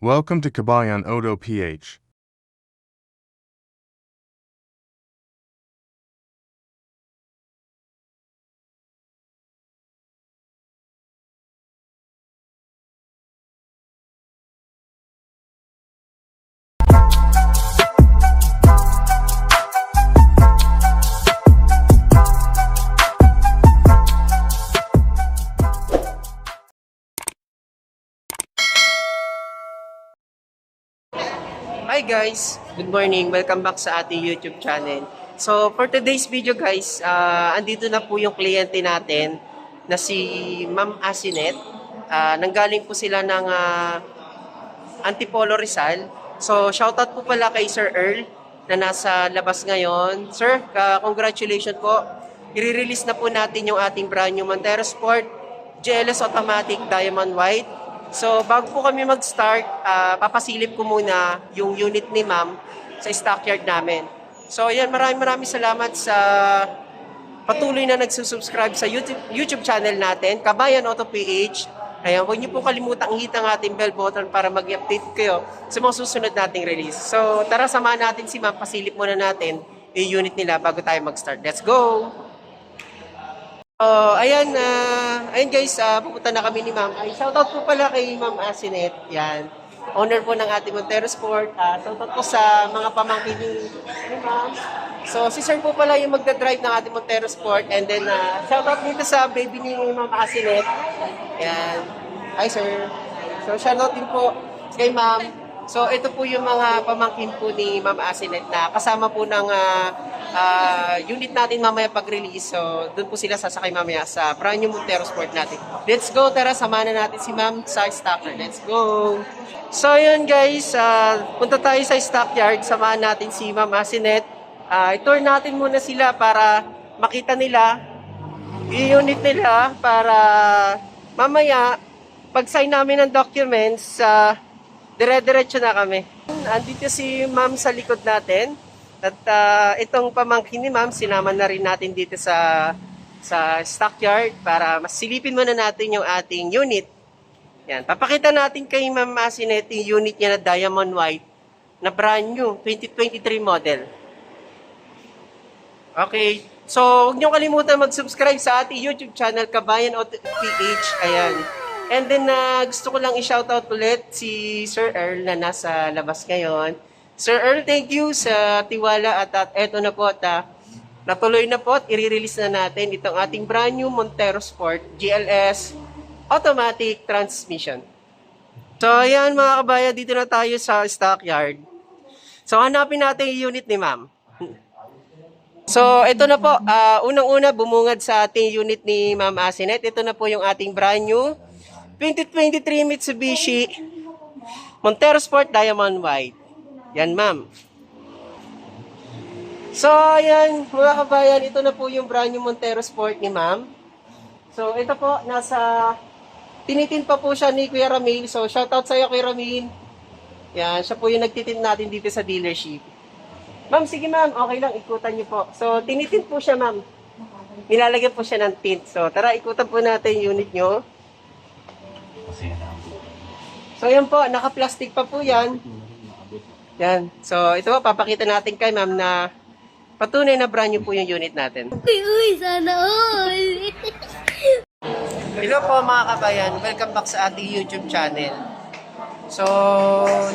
Welcome to Kabayan Auto PH. Hi guys! Good morning! Welcome back sa ating YouTube channel. So for today's video guys, andito na po yung kliyente natin na si Ma'am Asinet. Nanggaling po sila ng Antipolo Rizal. So shoutout po pala kay Sir Earl na nasa labas ngayon. Sir, congratulations po. I-release na po natin yung ating brand new Montero Sport GLS Automatic Diamond White. So, bago po kami mag-start, papasilip ko muna yung unit ni Ma'am sa stockyard namin. So, ayan, maraming salamat sa patuloy na nagsusubscribe sa YouTube channel natin, Kabayan Auto PH. Ayan, huwag niyo po kalimutang hit ang ating bell button para mag-update kayo sa mga susunod nating release. So, tara, samahan natin si Ma'am. Pasilip muna natin yung unit nila bago tayo mag-start. Let's go! Ayan guys, pupunta na kami ni Ma'am. Shoutout po pala kay Ma'am Asinet. Yan. Owner po ng ating Montero Sport. Shoutout po sa mga pamangkin ni Ma'am. So, si Sir po pala yung magdadrive ng ating Montero Sport. And then, shoutout dito sa baby ni Ma'am Asinet. Yan. Hi, Sir. So, shoutout din po kay Ma'am. So, ito po yung mga pamangkin po ni Ma'am Asinet na kasama po ng unit natin mamaya pag-release. So, doon po sila sasakay mamaya sa brand new Montero Sport natin. Let's go, tara, samahan na natin si Ma'am sa stockyard. Let's go! So, yun guys, punta tayo sa stockyard. Samahan natin si Ma'am Asinet. I-tour natin muna sila para makita nila yung unit nila para mamaya pag-sign namin ng documents, dire-diretso na kami. Andito si Ma'am sa likod natin. At itong pamangkin ni Ma'am, sinama na rin natin dito sa stockyard para masilipin muna natin yung ating unit. Yan, papakita natin kay Ma'am Asinet yung unit niya na Diamond White na brand new, 2023 model. Okay, so huwag niyo kalimutan mag-subscribe sa ating YouTube channel, Kabayan Auto PH. Ayan. And then gusto ko lang i-shoutout ulit si Sir Earl na nasa labas ngayon. Sir Earl, thank you sa tiwala at eto na po natuloy na po at i-release na natin itong ating brand new Montero Sport GLS Automatic Transmission. So ayan mga kabayan, dito na tayo sa stockyard. So hanapin natin yung unit ni Ma'am. So ito na po, unang-una bumungad sa ating unit ni Ma'am Asinet. Ito na po yung ating brand new 2023 Mitsubishi Montero Sport Diamond White. Yan, Ma'am. So, ayan, mga kabayan, ito na po yung brand new Montero Sport ni Ma'am. So, ito po, tinitin pa po siya ni Kuya Ramil. So, shoutout sa iyo, Kuya Ramil. Yan, siya po yung nagtitin natin dito sa dealership. Ma'am, sige ma'am, okay lang, ikutan niyo po. So, tinitin po siya, Ma'am. Nilalagyan po siya ng tint. So, tara, ikutan po natin yung unit nyo. So, yan po, naka-plastic pa po yan. Yan. So, ito po, papakita natin kay Ma'am na patunay na brand new po yung unit natin. Uy, sana all! Hello po mga kabayan, welcome back sa ating YouTube channel. So,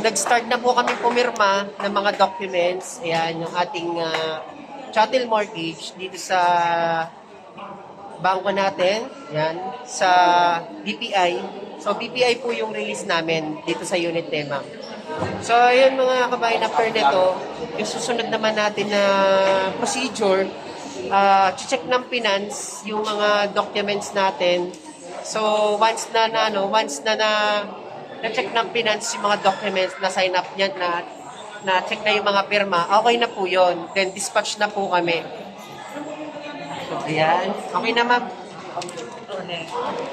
nag-start na po kami pumirma ng mga documents. Ayan, yung ating chattel mortgage dito sa bangko natin. Yan, sa BPI. So, BPI po yung release namin dito sa unit ni Ma'am. So, ayun mga kabayan, after nito, yung susunod naman natin na procedure, check ng finance, yung mga documents natin. So, once na check ng finance yung mga documents na sign up niyan, na check na yung mga pirma, okay na po yun. Then, dispatch na po kami. So, ayan. Okay na, Ma'am.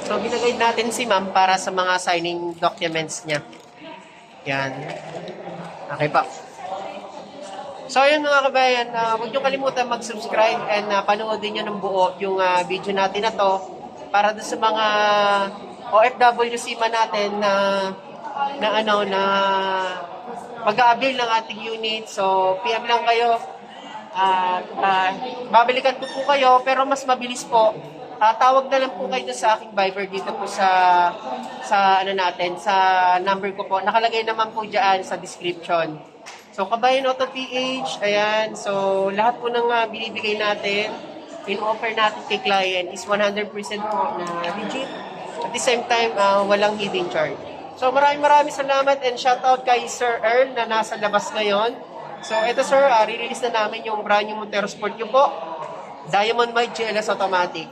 So, ginagayad natin si Ma'am para sa mga signing documents niya. Yan. Okay pa. So, ayun mga kabayan, huwag niyo kalimutan mag-subscribe and panoodin niyo ng buo yung video natin na to para doon sa mga OFWC man natin na na mag-a-avail ng ating unit. So, PM lang kayo. At babalikan ko po kayo, pero mas mabilis po. Tawag na lang po kayo sa aking Viber dito po sa number ko po. Nakalagay naman po diyan sa description. So, Kabayan Auto PH, ayan. So, lahat po ng binibigay natin, in-offer natin kay client is 100% po na legit. At the same time, walang hidden charge. So, maraming salamat and shoutout kay Sir Earl na nasa labas ngayon. So, ito sir, release na namin yung brand new Montero Sport nyo po. Diamond White GLS Automatic.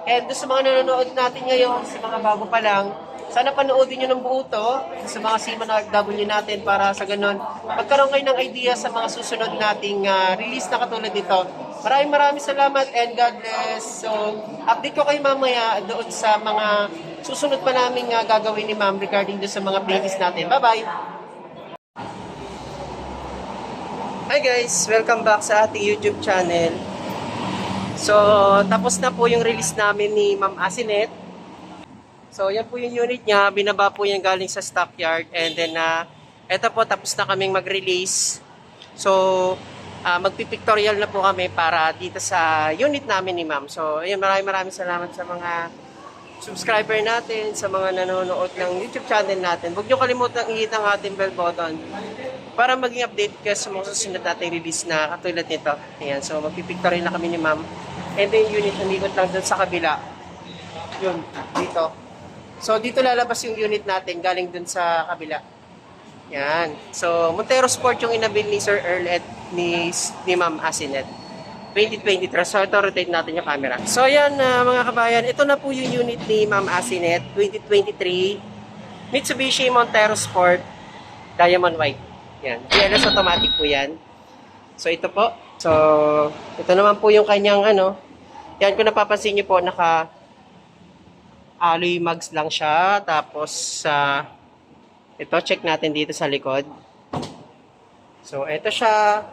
And doon sa mga nanonood natin ngayon, sa mga bago pa lang, sana panoodin nyo ng buo to sa mga Seaman OFW natin para sa ganun. Magkaroon kayo ng idea sa mga susunod nating release na katulad dito. Maraming salamat and God bless. So, update ko kayo mamaya doon sa mga susunod pa namin gagawin ni ma'am regarding doon sa mga playlist natin. Bye-bye! Hi guys! Welcome back sa ating YouTube channel. So, tapos na po yung release namin ni Ma'am Asinet. So, yan po yung unit niya. Binaba po yan galing sa stockyard. And then, eto po, tapos na kaming mag-release. So, magpipictorial na po kami para dito sa unit namin ni Ma'am. So, ayun, maraming salamat sa mga subscriber natin, sa mga nanonood ng YouTube channel natin. Huwag niyo kalimutan i-hit ang ating bell button para maging update ka sa mga susunod nating release na katulad nito. Ayan, so magpipictorial na kami ni Ma'am. And then unit, umikot lang dun sa kabila. Yun, dito. So, dito lalabas yung unit natin galing dun sa kabila. Yan. So, Montero Sport yung inabil ni Sir Earl at ni Ma'am Asinet. 2023. So, ito rotate natin yung camera. So, yan mga kabayan. Ito na po yung unit ni Ma'am Asinet. 2023. Mitsubishi Montero Sport Diamond White. Yan. GLS automatic po yan. So, ito po. So, ito naman po yung kanyang yan kung napapansin nyo po, naka alloy mags lang siya. Tapos, ito, check natin dito sa likod. So, ito siya.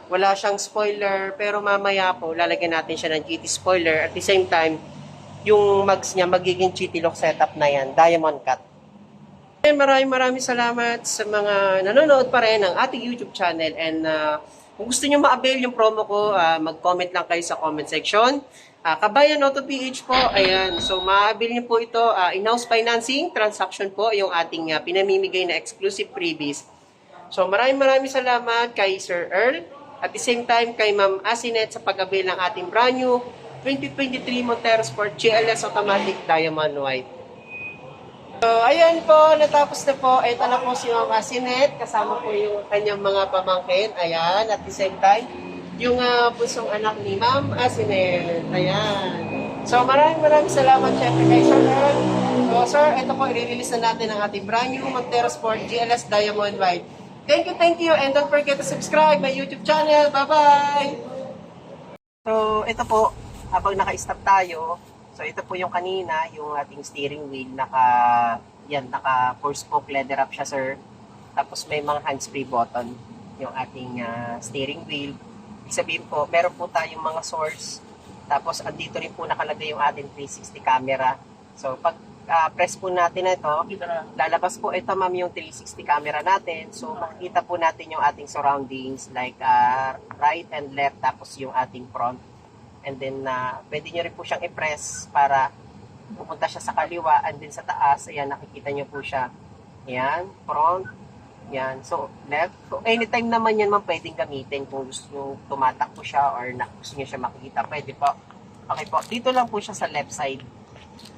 Wala siyang spoiler, pero mamaya po, lalagyan natin siya ng GT spoiler. At the same time, yung mags niya, magiging GT lock setup na yan. Diamond cut. Maraming salamat sa mga nanonood pa rin ng ating YouTube channel. And kung gusto nyo ma-avail yung promo ko, mag-comment lang kayo sa comment section. Kabayan Auto PH po, ayan. So, ma-avail nyo po ito. In-house financing transaction po, yung ating pinamimigay na exclusive freebies. So, maraming salamat kay Sir Earl. At the same time, kay Ma'am Asinet sa pag-avail ng ating brand new 2023 Montero Sport GLS Automatic Diamond White. So, ayan po, natapos na po. Ito na po si Ma'am Asinet. Kasama po yung kanyang mga pamangkin. Ayan, at the same time, yung pusong anak ni Ma'am Asinet. Ayan. So, maraming salamat syempre kay Sir Earl. So, sir, ito po, i-release na natin ang ating brand new Montero Sport GLS Diamond White. Thank you, and don't forget to subscribe my YouTube channel. Bye-bye! So, ito po, habang naka-stop tayo, so ito po yung kanina, yung ating steering wheel, naka 4-spoke leather wrap siya, sir. Tapos may mga hands-free button yung ating steering wheel. Ibig sabihin po, meron po tayong mga source. Tapos, andito rin po nakalagay yung ating 360 camera. So, pag press po natin na ito, lalabas po ito ma'am yung 360 camera natin. So makikita po natin yung ating surroundings like right and left, tapos yung ating front. And then pwede nyo rin po siyang i-press para pupunta siya sa kaliwa, and then sa taas, ayan, nakikita nyo po siya. Ayan, front. Ayan, so left. So anytime naman yan ma'am pwedeng gamitin kung gusto nyo tumatakbo siya or gusto nyo siya makikita. Pwede po. Okay po, dito lang po siya sa left side.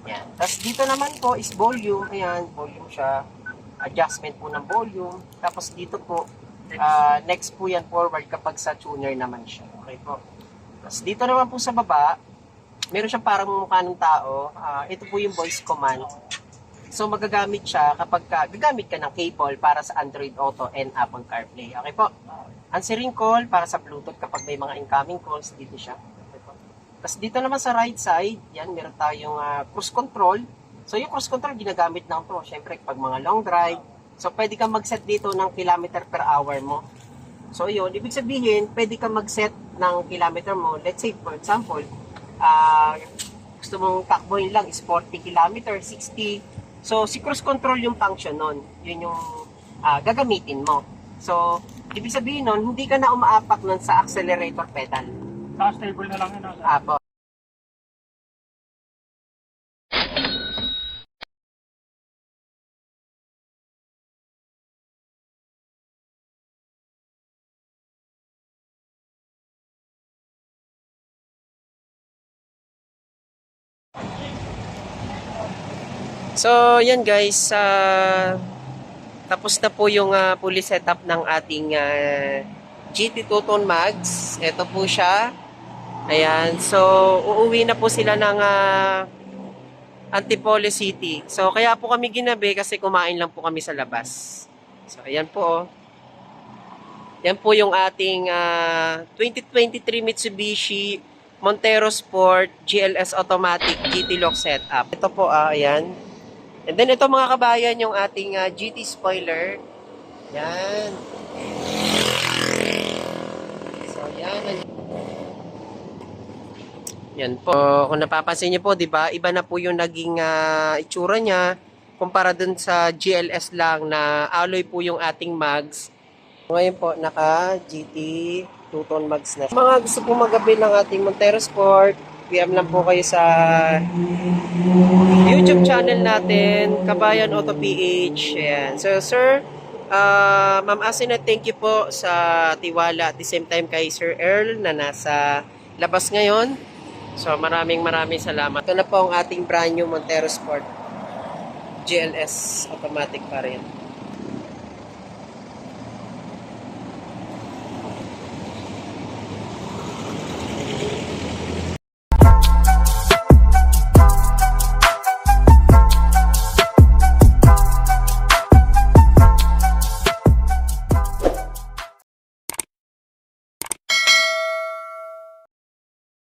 Ayan. Tapos dito naman po is volume. Ayan, volume siya. Adjustment po ng volume. Tapos dito po, next po yan forward kapag sa tuner naman siya. Okay po. Tapos dito naman po sa baba, meron siyang parang mukha ng tao. Ito po yung voice command. So magagamit siya kapag gagamit ka ng cable para sa Android Auto and Apple CarPlay. Okay po. Answering call para sa Bluetooth kapag may mga incoming calls, dito siya. Tapos dito naman sa right side, yan, meron tayong cruise control. So yung cruise control, ginagamit lang to. Siyempre, pag mga long drive. So pwede kang mag-set dito ng kilometer per hour mo. So yun, ibig sabihin, pwede kang mag-set ng kilometer mo. Let's say, for example, gusto mong takbohin lang is 40 kilometer, 60. So, si cruise control yung function nun. Yun yung gagamitin mo. So, ibig sabihin nun, hindi ka na umaapak nun sa accelerator pedal. Stable na lang yun. Apo. So, yan guys, tapos na po yung fully setup ng ating GT Tuton Mags. Ito po siya. Ayan, so uuwi na po sila ng Antipolo City. So, kaya po kami ginabi kasi kumain lang po kami sa labas. So, ayan po oh. Yan po yung ating 2023 Mitsubishi Montero Sport GLS Automatic GT Lock Setup. Ito po, ayan. And then ito mga kabayan, yung ating GT spoiler. Yan. So, yan. Yan po. Kung napapansin niyo po, di ba, iba na po yung naging itsura niya kumpara dun sa GLS lang na alloy po yung ating mags. Ngayon po, naka GT Tuton Mags na. Mga gusto po magabi ng ating Montero Sport, PM lang po kayo sa YouTube channel natin, Kabayan Auto PH. Ayan. So, sir, Ma'am Asina, thank you po sa tiwala at the same time kay Sir Earl na nasa labas ngayon. So, maraming salamat. Ito na po ang ating brand new Montero Sport GLS automatic pa rin.